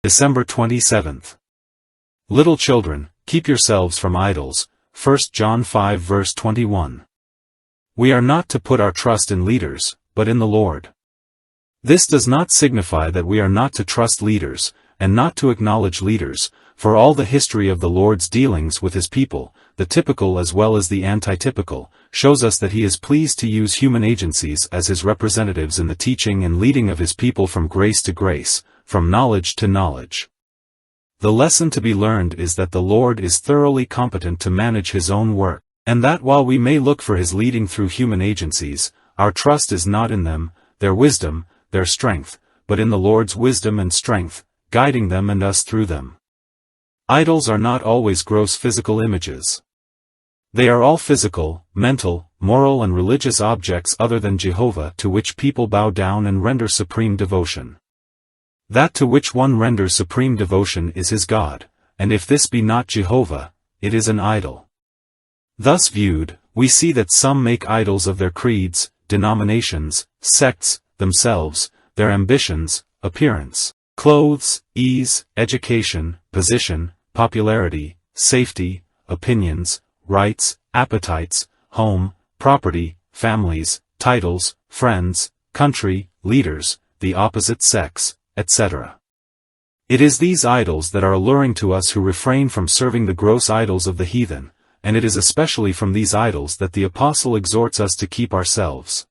December 27th. Little children, keep yourselves from idols. 1 John 5 verse 21. We are not to put our trust in leaders, but in the Lord. This does not signify that we are not to trust leaders, and not to acknowledge leaders, for all the history of the Lord's dealings with his people, the typical as well as the antitypical, shows us that he is pleased to use human agencies as his representatives in the teaching and leading of his people from grace to grace, from knowledge to knowledge. The lesson to be learned is that the Lord is thoroughly competent to manage his own work, and that while we may look for his leading through human agencies, our trust is not in them, their wisdom, their strength, but in the Lord's wisdom and strength, guiding them and us through them. Idols are not always gross physical images. They are all physical, mental, moral and religious objects other than Jehovah to which people bow down and render supreme devotion. That to which one renders supreme devotion is his God, and if this be not Jehovah, it is an idol. Thus viewed, we see that some make idols of their creeds, denominations, sects, themselves, their ambitions, appearance, clothes, ease, education, position, popularity, safety, opinions, rights, appetites, home, property, families, titles, friends, country, leaders, the opposite sex, etc. It is these idols that are alluring to us who refrain from serving the gross idols of the heathen, and it is especially from these idols that the apostle exhorts us to keep ourselves.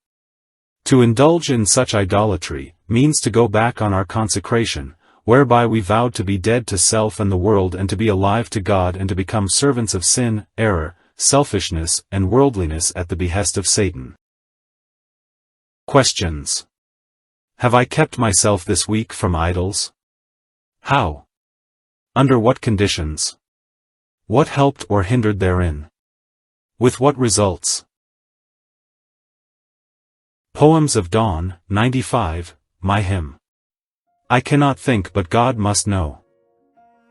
To indulge in such idolatry means to go back on our consecration, whereby we vowed to be dead to self and the world and to be alive to God and to become servants of sin, error, selfishness, and worldliness at the behest of Satan. Questions. Have I kept myself this week from idols? How? Under what conditions? What helped or hindered therein? With what results? Poems of Dawn, 95, my hymn. I cannot think but God must know.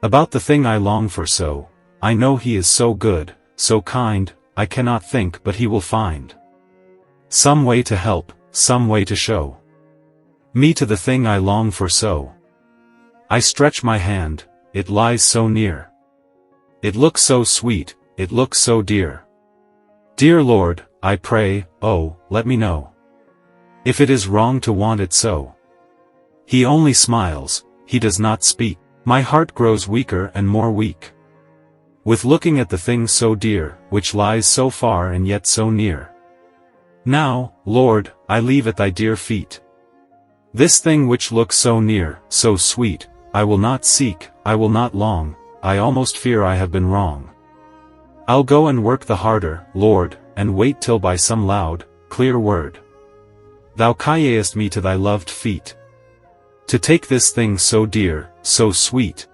About the thing I long for so, I know he is so good, so kind, I cannot think but he will find some way to help, some way to show me to the thing I long for so. I stretch my hand, it lies so near. It looks so sweet, it looks so dear. Dear Lord, I pray, oh, let me know if it is wrong to want it so. He only smiles, he does not speak. My heart grows weaker and more weak with looking at the thing so dear, which lies so far and yet so near. Now, Lord, I leave at thy dear feet this thing which looks so near, so sweet. I will not seek, I will not long, I almost fear I have been wrong. I'll go and work the harder, Lord, and wait till by some loud, clear word thou callest me to thy loved feet, to take this thing so dear, so sweet,